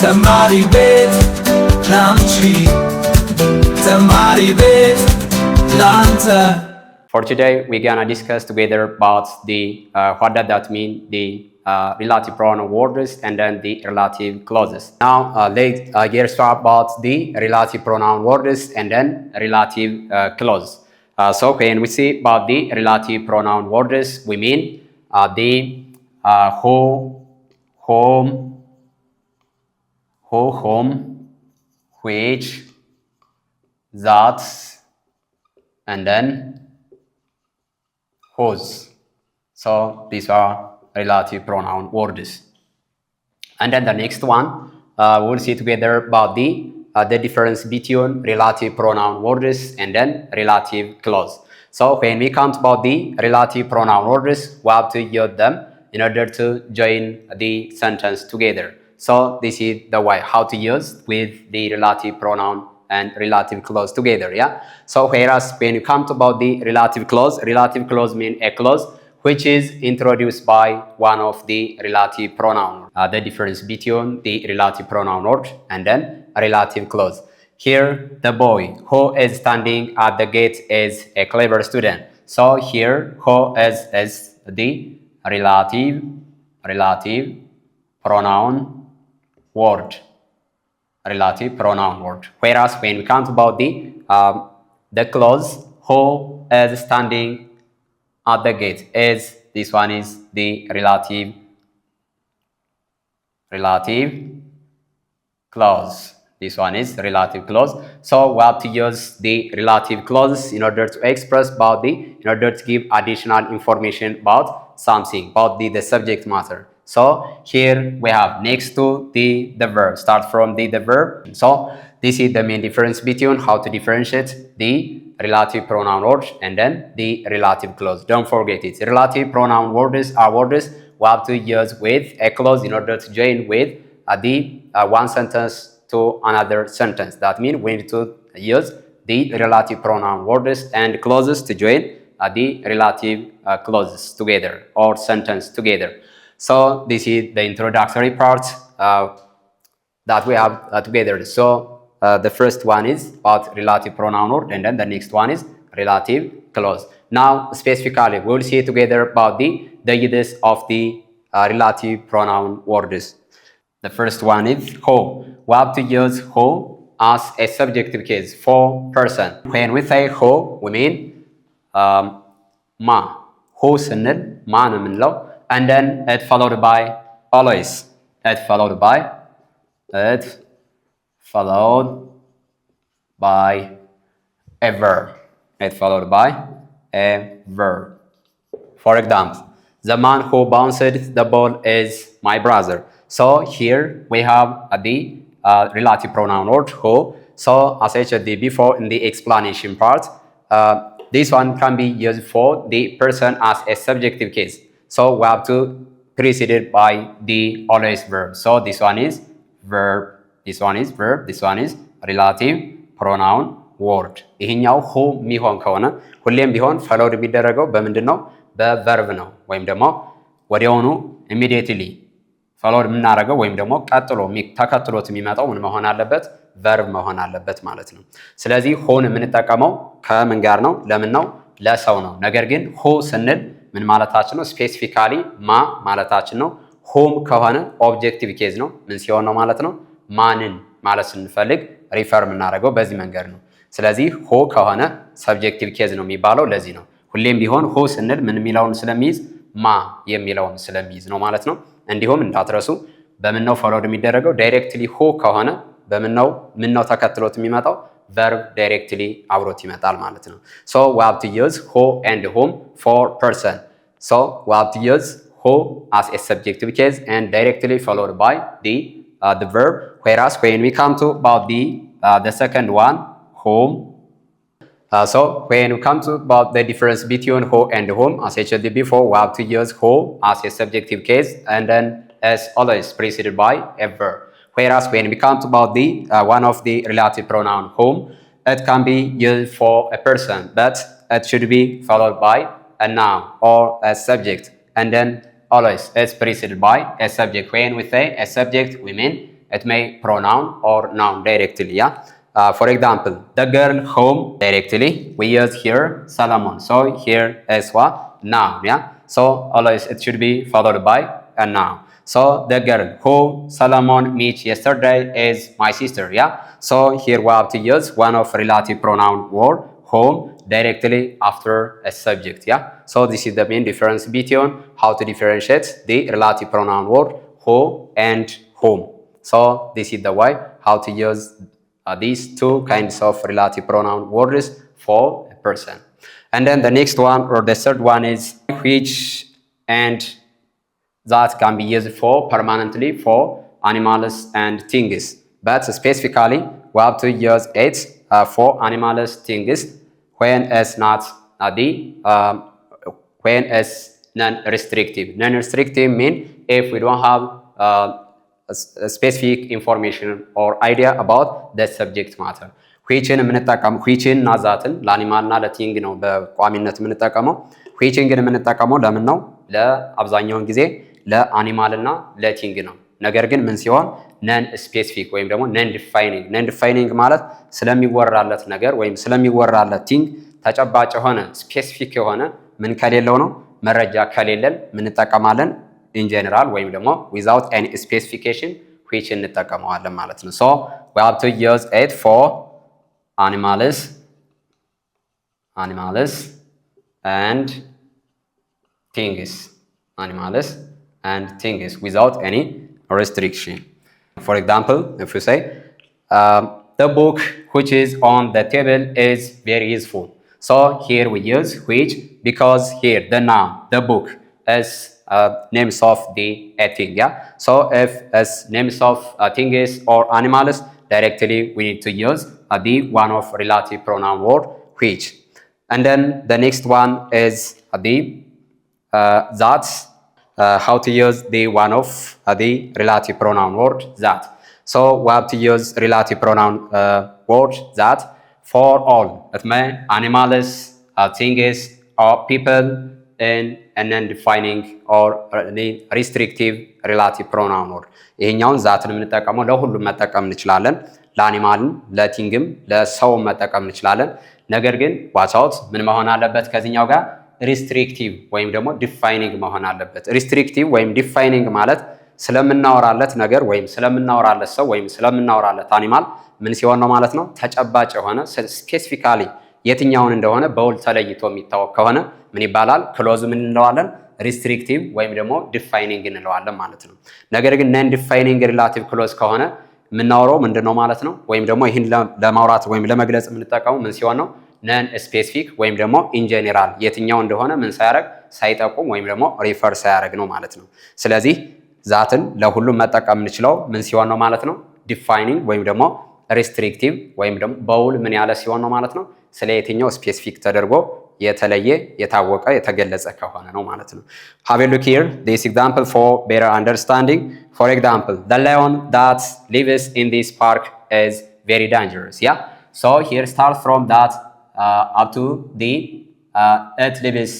Tamari bet lamchi Tamari bet lanta. For today, we're gonna discuss together about the what does that mean, the relative pronoun words and then the relative clauses. Now, let's get started about the relative pronoun words and then relative clause. So when we see about the relative pronoun words, we mean the who, whom, who, whom, which, that, and then whose. So these are relative pronoun words. And then the next one, we'll see together about the difference between relative pronoun words and then relative clause. So when we come about the relative pronoun words, we have to use them in order to join the sentence together. So this is the way how to use with the relative pronoun and relative clause together, yeah? So whereas when you come about the relative clause means a clause which is introduced by one of the relative pronoun. The difference between the relative pronoun word and then a relative clause. Here, the boy who is standing at the gate is a clever student. So here, who is the relative pronoun word. Relative pronoun word. Whereas when we count about the clause, who is standing at the gate is, this one is the relative clause. This one is relative clause. So we have to use the relative clause in order to express about in order to give additional information about something, about the subject matter. So here we have next to the verb, start from the verb. So this is the main difference between how to differentiate the relative pronoun words and then the relative clause. Don't forget it. Relative pronoun words are words we have to use with a clause in order to join with one sentence to another sentence. That means we need to use the relative pronoun words and clauses to join the relative clauses together or sentence together. So this is the introductory part that we have together. So the first one is about relative pronoun word and then the next one is relative clause. Now specifically we'll see together about the use of the relative pronoun words. The first one is who. We have to use who as a subjective case for person. When we say who, we mean ma. Who ስንል ማ ነው የምንለው and then it followed by always. It followed by a verb. It followed by a verb. For example, the man who bounced the ball is my brother. So here we have the relative pronoun word who. So as I said before in the explanation part, this one can be used for the person as a subjective case. So we have to preceded by the always verb. So this one is verb, this one is verb, this one is relative pronoun word. ይሄኛው who የሚሆን ከሆነ ሁሌም ቢሆን followed የሚደረገው በምንድን ነው? በverb ነው ወይም ደግሞ ወዲያውኑ immediately followed የምናደርገው ወይም ደግሞ ቀጥሎ ተከትሎት የሚመጣው ምን መሆን አለበት? verb መሆን አለበት ማለት ነው። ስለዚህ whoን የምንጠቀመው ከምን ጋር ነው? ለምን ነው? ለሰው ነው። ነገር ግን who ስንል ምን ማለታችን ነው? ስፔሲፊካሊ ማ ማለታችን ነው። whom ከሆነ ኦብጀክቲቭ ኬዝ ነው። ምን ሲሆን ነው ማለት ነው? ማንን ማለት ስንፈልግ ሪፈር የምናደርገው በዚህ መንገድ ነው። ስለዚህ who ከሆነ ሰብጀክቲቭ ኬዝ ነው የሚባለው ለዚህ ነው። ሁሌም ቢሆን who ስንል ምን የሚለውን ስለሚይዝ ማ የሚለውን ስለሚይዝ ነው ማለት ነው። እንዲሁም እንዳትረሱ በምን ነው ፎሎድ የሚደረገው? ዳይሬክትሊ who ከሆነ በምን ነው ተከትሎት የሚመጣው? verb directly አብሮት ይመጣል ማለት ነው። So we have to use who and whom for person. So we have to use who as a subjective case and directly followed by the verb. Whereas when we come to about the second one, whom. So when we come to about the difference between who and whom, as I said before, we have to use who as a subjective case and then as always preceded by a verb. Whereas when we come to about one of the relative pronoun whom, it can be used for a person, but it should be followed by a noun or a subject, and then always it's preceded by a subject. When we say a subject, we mean it may pronoun or noun directly. Yeah. For example, the girl home directly we use here Solomon. So here is what noun. Yeah. So always it should be followed by a noun. So the girl who Solomon met yesterday is my sister. Yeah. So here we have to use one of relative pronoun word home directly after a subject. Yeah. So this is the main difference between how to differentiate the relative pronoun word who and whom. So this is the way how to use these two kinds of relative pronoun words for a person. And then the next one or the third one is which and that can be used for permanently for animals and things. But specifically, we have to use it for animals, things when it's not when it's non-restrictive. Non-restrictive mean if we don't have a specific information or idea about the subject matter. whichን የምንጠቀመው whichን እና ዛትን ለአኒማል እና ለቲንግ ነው በቋሚነት የምንጠቀመው። whichን ግን የምንጠቀመው ለምን ነው? ለአብዛኛውን ጊዜ ለአኒማል እና ለቲንግ ነው። ነገር ግን ምን ሲሆን ነን ስፔሲፊክ ወይም ደግሞ ነን ዲፋይኒንግ ማለት ስለሚወራለት ነገር ወይም ስለሚወራለት ቲንግ ተጨባጭ የሆነ ስፔሲፊክ የሆነ ምን ከሌለው ነው መረጃ ከሌለን ምን እንጠቀማለን in general ወይም ደግሞ without any specification which እንጠቀመዋለን ማለት ነው። So we have to use it for animals and things. Animals and things without any restriction. For example, if you say the book which is on the table is very useful. So here we use which because here the noun, the book is names of the thing. Yeah. So if as names of things or animals, directly we need to use the one of relative pronoun word which. And then the next one is the that. How to use the one of the relative pronoun word that. So we have to use relative pronoun word that for all. That means animals, things, or people and then defining or restrictive relative pronoun word. ይሄኛውን ዛትን የምንጠቀመው ለሁሉም መጠቀም እንችላለን። ለአኒማልም፣ ለቲንግም፣ ለሰውም መጠቀም እንችላለን። ነገር ግን ዋትአውት ምን መሆን አለበት ከዚህኛው ጋር ሪስትሪክቲቭ ወይም ደግሞ ዲፋይኒንግ መሆን አለበት። ሪስትሪክቲቭ ወይም ዲፋይኒንግ ማለት ስለምናወራለት ነገር ወይም ስለምናወራለት ሰው ወይም ስለምናወራለት አኒማል ምን ሲሆን ነው ማለት ነው ተጨባጭ የሆነ ስፔሲፊካሊ የትኛውን እንደሆነ በውል ተለይቶ የሚታወቅ ከሆነ ምን ይባላል? ክሎዝ ምን እንለዋለን? ሪስትሪክቲቭ ወይም ደግሞ ዲፋይኒንግ እንለዋለን ማለት ነው። ነገር ግን ነን ዲፋይኒንግ ሪላቲቭ ክሎዝ ከሆነ የምናወራው ምንድነው ማለት ነው? ወይም ደግሞ ይህን ለማውራት ወይም ለመግለጽ የምንጠቀመው ምን ሲሆን ነው? ነን ስፔሲፊክ ወይም ደግሞ ኢን ጄኔራል የትኛው እንደሆነ ምን ሳያደርግ ሳይጠቁም ወይም ደግሞ ሪፈር ሳያደርግ ነው ማለት ነው። ስለዚህ ዛትን ለሁሉም መጠቀም እንችለው ምን ሲሆን ነው ማለት ነው? ዲፋይኒንግ ወይም ደግሞ ሪስትሪክቲቭ ወይም ደግሞ በውል ምን ያለ ሲሆን ነው ማለት ነው? ስለ የትኛው ስፔሲፊክ ተደርጎ የተለየ የታወቀ የተገለጸ ከሆነ ነው ማለት ነው። Have a look here this example for better understanding. For example, the lion that lives in this park is very dangerous. Yeah. So here start from that up to the it lives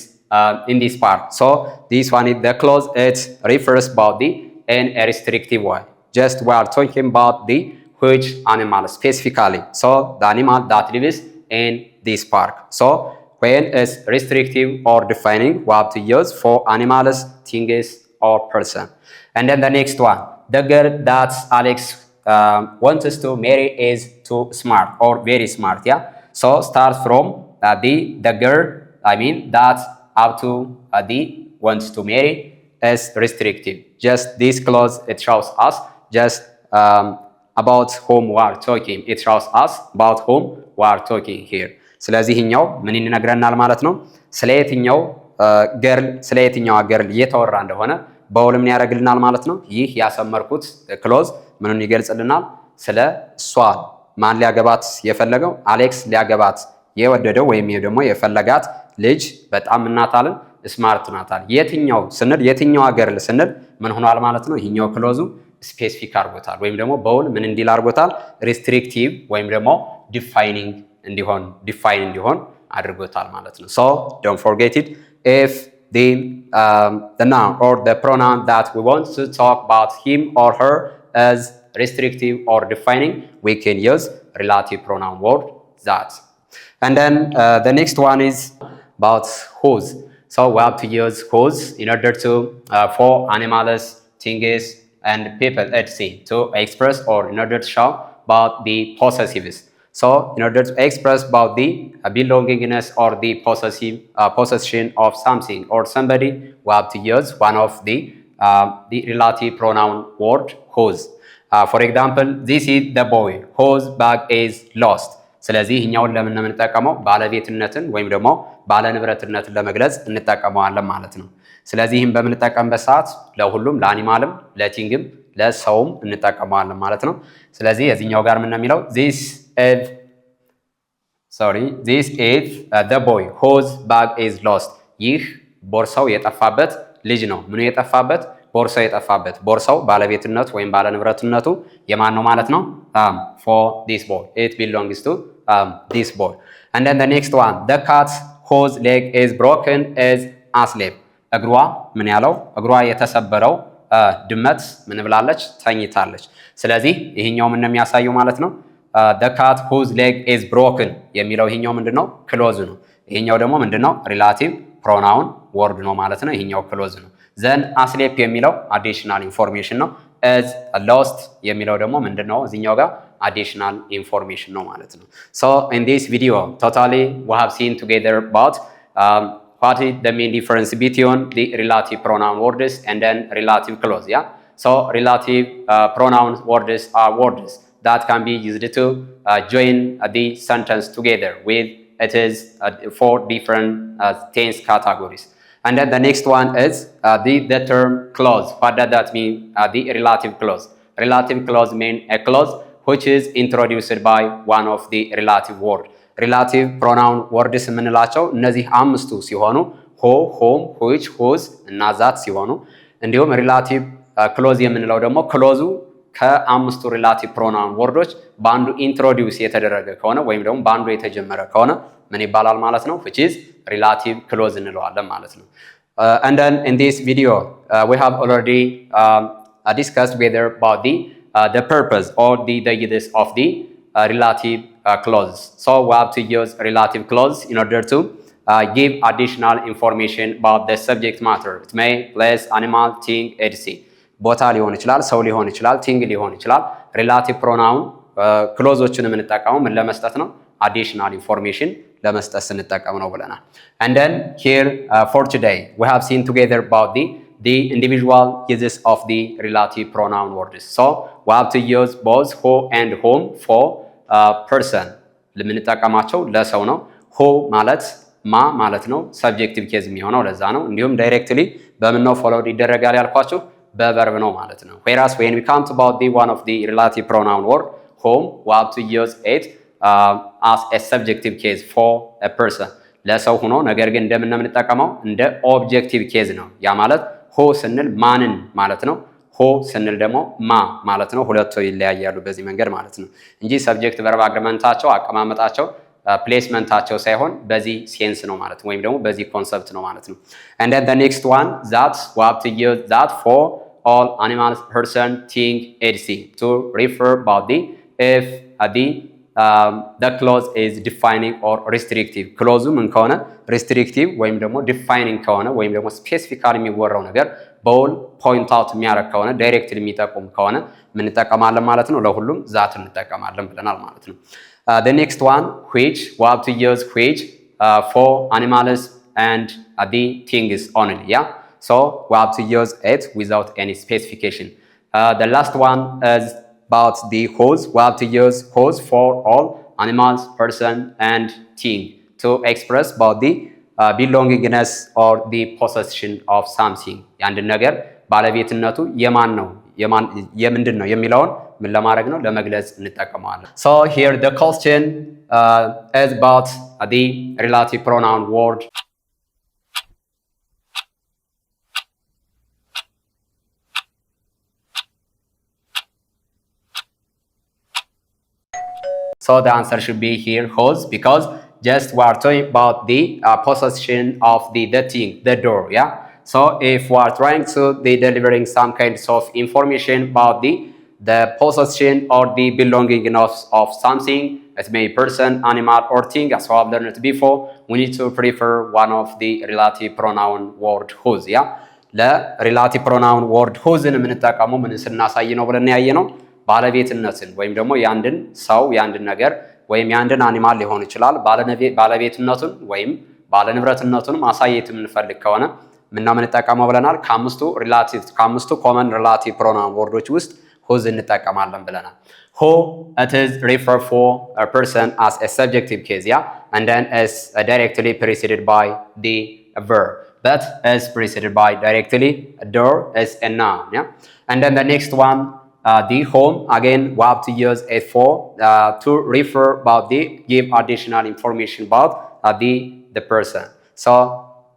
in this park. So this one is the clause it refers about the in a restrictive way. Just we are talking about the which animal specifically. So the animal that lives in this park. So when it's restrictive or defining, we have to use for animals, things, or person. And then the next one, the girl that Alex wants to marry is too smart or very smart. Yeah. So start from the girl. I mean that up to the wants to marry is restrictive. Just this clause it shows us just about whom we are talking. It shows us about whom we are talking here. ስለዚህኛው ምን ይነግረናል ማለት ነው? ስለየትኛው ገርል እየተወራ እንደሆነ በውል ምን ያደርግልናል ማለት ነው? ይህ ያሰመርኩት ክሎዝ ምንን ይገልጽልናል? ስለ እሷ ማን ሊያገባት የፈለገው አሌክስ ሊያገባት የወደደው ወይም ደግሞ የፈለጋት ልጅ በጣም እናታልን ስማርት ናታል። የትኛው ስንል የትኛው ገርል ስንል ምን ሆኗል ማለት ነው? ይሄኛው ክሎዙ ስፔሲፊክ አድርጎታል ወይም ደግሞ በውል ምን እንዲል አድርጎታል? ሪስትሪክቲቭ ወይም ደግሞ ዲፋይኒንግ define እንዲሆን አድርጎታል ማለት ነው። So don't forget it. If the noun or the pronoun that we want to talk about him or her is restrictive or defining, we can use relative pronoun word that. And then the next one is about whose. So we have to use whose in order to for animals, things, and people, etc. to express or in order to show about the possessives. So in order to express about the belongingness or the possession of something or somebody, we have to use one of the relative pronoun word whose. For example, this is the boy whose bag is lost. ስለዚህ ይህኛውን ለምን ነው የምንጠቀመው? ባለቤትነትን ወይም ደግሞ ባለንብረትነትን ለመግለጽ እንጠቀመዋለን ማለት ነው። ስለዚህ ይህን በምንጠቀምበት ሰዓት ለሁሉም ለአኒማልም፣ ለቲንግም፣ ለሰውም እንጠቀመዋለን ማለት ነው። ስለዚህ የዚህኛው ጋር ምን ነው የሚለው? this is the boy whose bag is lost። ይህ ቦርሳው የጠፋበት ልጅ ነው። ምኑ የጠፋበት? ቦርሳው የጠፋበት። ቦርሳው ባለቤትነቱ ወይም ባለንብረትነቱ የማን ነው ማለት ነው? for this boy, it belongs to this boy. And then the next one, the cat whose leg is broken is asleep። እግሯ ምን ያለው? እግሯ የተሰበረው ድመት ምን ብላለች? ተኝታለች። ስለዚህ ይሄኛው ምን ነው የሚያሳየው ማለት ነው? the cat whose leg is broken የሚለው ይሄኛው ምንድነው? ክሎዝ ነው። ይሄኛው ደግሞ ምንድነው? ሪላቲቭ ፕሮናውን ወርድ ነው ማለት ነው። ይሄኛው ክሎዝ ነው። ዘን asleep የሚለው አዲሽናል ኢንፎርሜሽን ነው። as lost የሚለው ደግሞ ምንድነው? እዚህኛው ጋር additional information ነው ማለት ነው። So in this video totally we have seen together about what is the main difference between the relative pronoun words and then relative clause. Yeah, so relative pronoun words are words that can be used to join the sentence together with it is four different tense categories. And then the next one is the term clause. What does that mean? The relative clause. Relative clause means a clause which is introduced by one of the relative word. Relative pronoun words የምንላቸው እነዚህ አምስቱ ሲሆኑ ሆ፣ ሆም፣ which፣ whose እና that ሲሆኑ እንዲሁም relative clause የምንለው ደግሞ ክሎዙ ከአምስቱ relative pronoun ወርዶች በአንዱ ኢንትሮዲውስ የተደረገ ከሆነ ወይም ደግሞ በአንዱ የተጀመረ ከሆነ ምን ይባላል ማለት ነው? which is relative clause እንለዋለን ማለት ነው። And then in this video we have already discussed together about the purpose or the use of the relative clauses. So we have to use relative clause in order to give additional information about the subject matter. It may place, animal, thing, etc. ቦታ ሊሆን ይችላል፣ ሰው ሊሆን ይችላል፣ ቲንግ ሊሆን ይችላል። ሪላቲቭ ፕሮናውን ክሎዞችን የምንጠቀመው ምን ለመስጠት ነው? አዲሽናል ኢንፎርሜሽን ለመስጠት ስንጠቀም ነው ብለናል። And then here for today we have seen together about the individual uses of the relative pronoun words. So we have to use both who and whom for person ለምንጠቀማቸው ለሰው ነው። who ማለት ማ ማለት ነው። ሰብጀክቲቭ ኬዝ የሚሆነው ለዛ ነው። እንዲሁም ዳይሬክትሊ በምን ነው ፎሎውድ ይደረጋል ያልኳችሁ? በቨርብ ነው ማለት ነው። whereas when we come about the one of the relative pronoun word whom we have to use it as a subjective case for a person ለሰው ሆኖ ነገር ግን እንደምን ነው የምንጠቀመው? እንደ ኦብጀክቲቭ ኬዝ ነው። ያ ማለት ሆ ስንል ማንን ማለት ነው። ሆ ስንል ደግሞ ማ ማለት ነው። ሁለቱ ይለያያሉ በዚህ መንገድ ማለት ነው እንጂ ሰብጀክት ቨርብ አግሪመንታቸው አቀማመጣቸው ፕሌስመንታቸው ሳይሆን በዚህ ሴንስ ነው ማለት ወይም ደግሞ በዚህ ኮንሰፕት ነው ማለት ነው። And then the next one that we have to use that for all animals, person, thing, etc. to refer about the if the clause is defining or restrictive. ክሎዙ ምን ከሆነ restrictive ወይም ደግሞ defining ከሆነ ወይም ደግሞ ስፔሲፊካሊ የሚወራው ነገር በውል ፖይንት አውት የሚያደርግ ከሆነ ዳይሬክትሊ የሚጠቁም ከሆነ ምን እንጠቀማለን ማለት ነው? ለሁሉም ዛት እንጠቀማለን ብለናል ማለት ነው። The next one which we have to use which for animals and the things only. Yeah, so we have to use it without any specification. The last one is about the whose. We have to use whose for all animals, person, and thing to express about the belongingness or the possession of something. የአንድ ነገር ባለቤትነቱ የማን ነው የምንድን ነው የሚለውን ምን ለማድረግ ነው? ለመግለጽ እንጠቀመዋለን። So here the question is about the relative pronoun word. So the answer should be here whose, because just we are talking about the possession of the thing, the door. Yeah. So if we are trying to be delivering some kinds of information about the the possession or the belonging of something. It may be person, animal, or thing. As we have learned before, we need to prefer one of the relative pronoun word whose. Yeah, ለሪላቲቭ ፕሮናውን ወርድ ሁዝን የምንጠቀመው ምን ስናሳይ ነው ብለን ያየ ነው ባለቤትነትን ወይም ደግሞ የአንድን ሰው የአንድን ነገር ወይም የአንድን አኒማል ሊሆን ይችላል ባለቤትነቱን ወይም ባለንብረትነቱን ማሳየት የምንፈልግ ከሆነ ምንና የምንጠቀመው ብለናል ከአምስቱ ኮመን ሪላቲቭ ፕሮናውን ወርዶች ውስጥ whose እንጠቀማለን ብለናል who it is refer for a person as a subjective case yeah and then is directly preceded by the verb but is preceded by directly door is a noun yeah and then the next one the home again we have to use it for to refer about the give additional information about the person so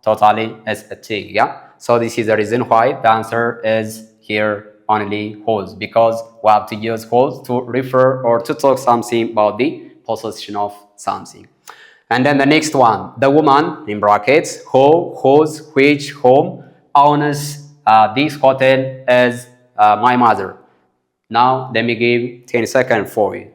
totally is a thing yeah so this is the reason why the answer is here only whose because we have to use whose to refer or to talk something about the possession of something and then the next one the woman in brackets who whose which whom owns this hotel is my mother now let me give 10 seconds for you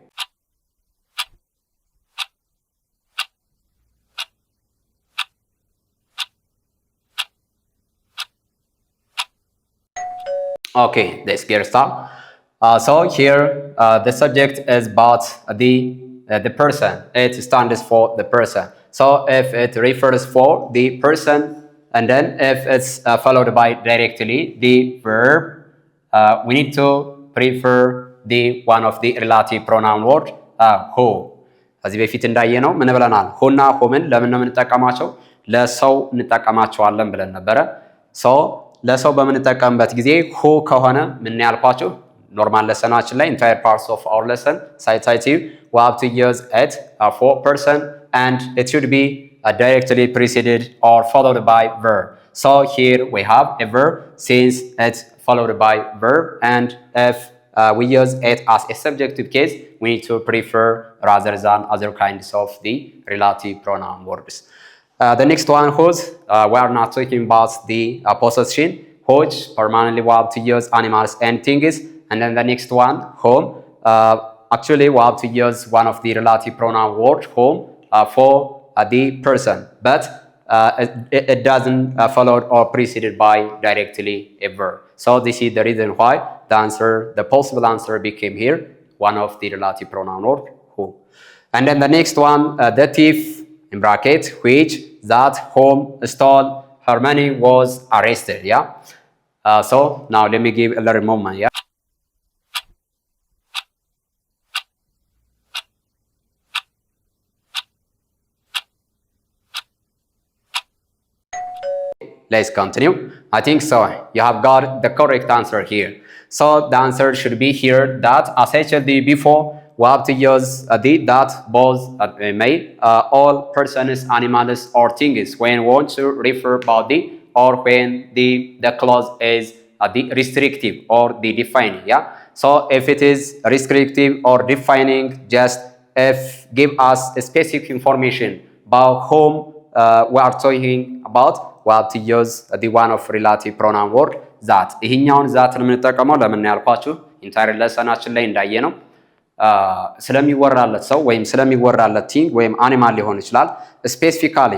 okay let's get started so here the subject is about the person it stands for the person so if it refers for the person and then if it's followed by directly the verb we need to prefer the one of the relative pronoun word who ከዚህ በፊት እንዳየነው ምን ብለናል ሁና ሁምን ለምን ነው የምንጠቀማቸው ለሰው እንጠቀማቸዋለን ብለን ነበረ so ለሰው በምንጠቀምበት ጊዜ who ከሆነ ምን ያልኳችሁ ኖርማል ለሰናችን ላይ entire parts of our lesson citative we have to use it for person and it should be directly preceded or followed by verb so here we have a verb since it's followed by verb and if we use it as a subjective case we need to prefer rather than other kinds of the relative pronoun words the next one whose we are not talking about the possession which permanently we have to use animals and things and then the next one whom actually we have to use one of the relative pronoun word whom for the person but it doesn't followed or preceded by directly a verb so this is the reason why the possible answer became here one of the relative pronoun word who and then the next one the thief in brackets which that whom stole her money was arrested yeah so now let me give a little moment yeah let's continue I think so you have got the correct answer here so the answer should be here that as I said before we have to use that both may all persons animals or things when we want to refer about the or when the clause is the restrictive or the defining yeah so if it is restrictive or defining just if give us a specific information about whom we are talking about we have to use the one of relative pronoun word that ይሄኛውን ዛትን የምንጠቀመው ለምን ያልኳችሁ ኢንታይር ለሰናችን ላይ እንዳየ ነው ስለሚወራለት ሰው ወይም ስለሚወራለት ቲንግ ወይም አኒማል ሊሆን ይችላል ስፔሲፊካሊ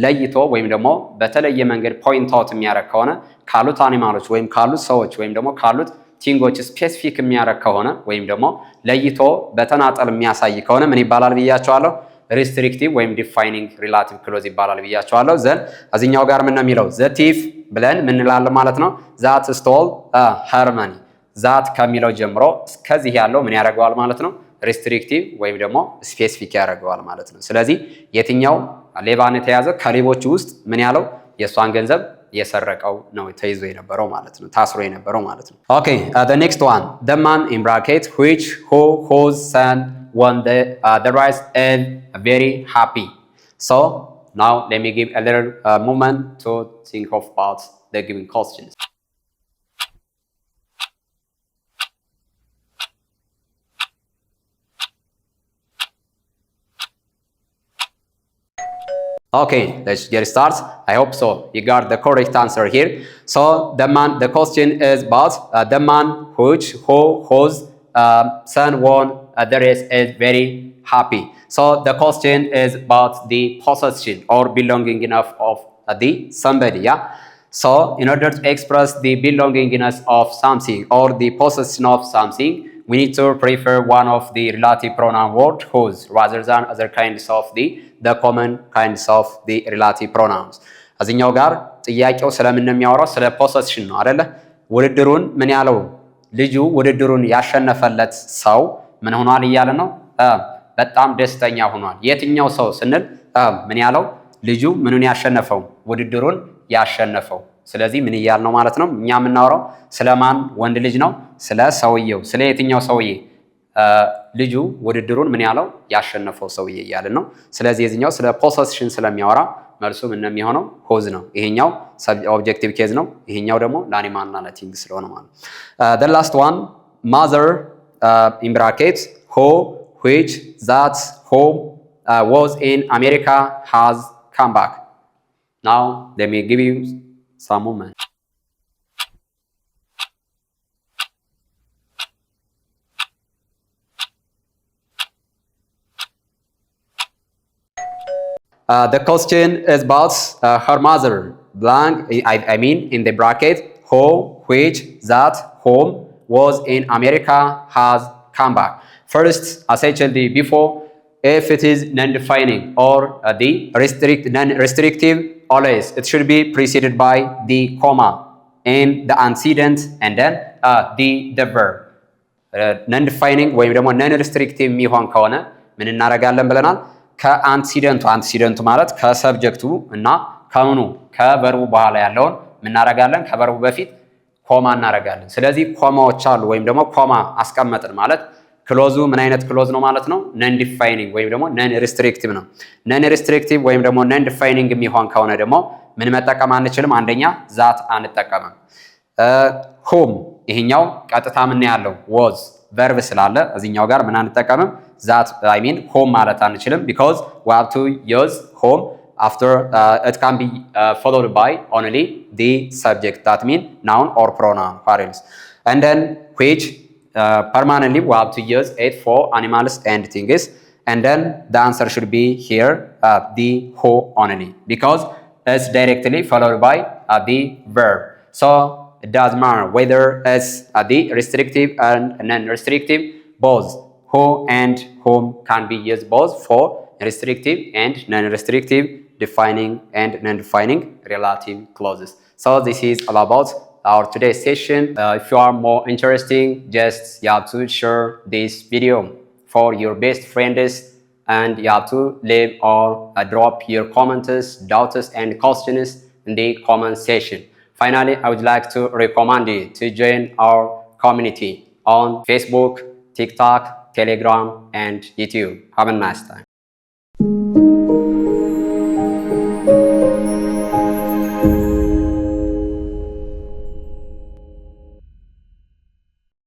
ለይቶ ወይም ደግሞ በተለየ መንገድ ፖይንት አውት የሚያደርግ ከሆነ ካሉት አኒማሎች ወይም ካሉት ሰዎች ወይም ደግሞ ካሉት ቲንጎች ስፔሲፊክ የሚያደርግ ከሆነ ወይም ደግሞ ለይቶ በተናጠል የሚያሳይ ከሆነ ምን ይባላል ብያቸዋለሁ restrictive ወይም defining relative clause ይባላል ብያቸዋለሁ ዘን እዚህኛው ጋር ምን ነው የሚለው the thief ብለን ምን እንላለን ማለት ነው that stole her money that ከሚለው ጀምሮ እስከዚህ ያለው ምን ያደርገዋል ማለት ነው restrictive ወይም ደግሞ specific ያደርገዋል ማለት ነው ስለዚህ የትኛው ሌባን የተያዘ ከሌቦች ውስጥ ምን ያለው የሷን ገንዘብ የሰረቀው ነው ተይዞ የነበረው ማለት ነው ታስሮ የነበረው ማለት ነው okay the next one the man in bracket which whose son won the race and very happy so now let me give a little moment to think of about the given questions Okay, let's get started. I hope so. You got the correct answer here. So the question is about the man whose son won the race is very happy. So the question is about the possession or belonging enough of the somebody. Yeah. So in order to express the belongingness of something or the possession of something, we need to prefer one of the relative pronoun word whose rather than other kinds of the common kinds of the relative pronouns. እዚህኛው ጋር ጥያቄው ስለምን ነው የሚያወራው? ስለ possession ነው አይደለ? ውድድሩን ምን ያለው ልጁ ውድድሩን ያሸነፈለት ሰው ምን ሆኗል እያለ ነው? በጣም ደስተኛ ሆኗል። የትኛው ሰው ስንል ምን ያለው ልጁ ምኑን ያሸነፈው? ውድድሩን ያሸነፈው። ስለዚህ ምን እያል ነው ማለት ነው? እኛ የምናወራው ስለማን ወንድ ልጅ ነው? ስለ ሰውየው። ስለ የትኛው ሰውዬ? ልጁ ውድድሩን ምን ያለው ያሸነፈው ሰውዬ እያልን ነው። ስለዚህ የዚህኛው ስለ ፖሰሽን ስለሚያወራ መልሱ ምን ነው የሚሆነው? ሆዝ ነው። ይሄኛው ኦብጀክቲቭ ኬዝ ነው። ይሄኛው ደግሞ ለአኒማል እና ለቲንግ ስለሆነ ማለት ነው። the last one mother in brackets who which that whom was in America has come back. Now let me give you some moment. The question is about her mother. Blank, I mean in the bracket, who, which, that, whom was in America has come back. First, as I told you before, if it is non-defining or the non-restrictive, always it should be preceded by the comma and the antecedent and then the verb. Non-defining ወይም ደግሞ non-restrictive የሚሆን ከሆነ ምን እናደርጋለን ብለናል? ከአንቲሲደንቱ ማለት ከሰብጀክቱ እና ከምኑ ከቨርቡ በኋላ ያለውን ምን እናደርጋለን? ከቨርቡ በፊት ኮማ እናደርጋለን። ስለዚህ ኮማዎች አሉ ወይም ደግሞ ኮማ አስቀመጥን ማለት ክሎዙ ምን አይነት ክሎዝ ነው ማለት ነው? ነን ዲፋይኒንግ ወይም ደግሞ ነን ሪስትሪክቲቭ ነው። ነን ሪስትሪክቲቭ ወይም ደግሞ ነን ዲፋይኒንግ የሚሆን ከሆነ ደግሞ ምን መጠቀም አንችልም? አንደኛ ዛት አንጠቀምም። ሁም ይሄኛው ቀጥታ ምን ያለው ወዝ ቨርብ ስላለ እዚህኛው ጋር ምን አንጠቀምም? ዛት I mean home ማለት አንችልም because we have to use home after it can be followed by only the subject that mean noun or pronoun what else and then which permanently we have to use it for animals and things and then the answer should be here the who only because it's directly followed by the verb so it doesn't matter whether it's the restrictive and non-restrictive both who and whom can be used both for restrictive and non-restrictive defining and non-defining relative clauses. So this is all about our today's session. If you are more interested, just you have to share this video for your best friends and you have to leave or drop your comments, doubts and questions in the comment section. Finally, I would like to recommend you to join our community on Facebook, TikTok, Telegram and YouTube. Have a nice time.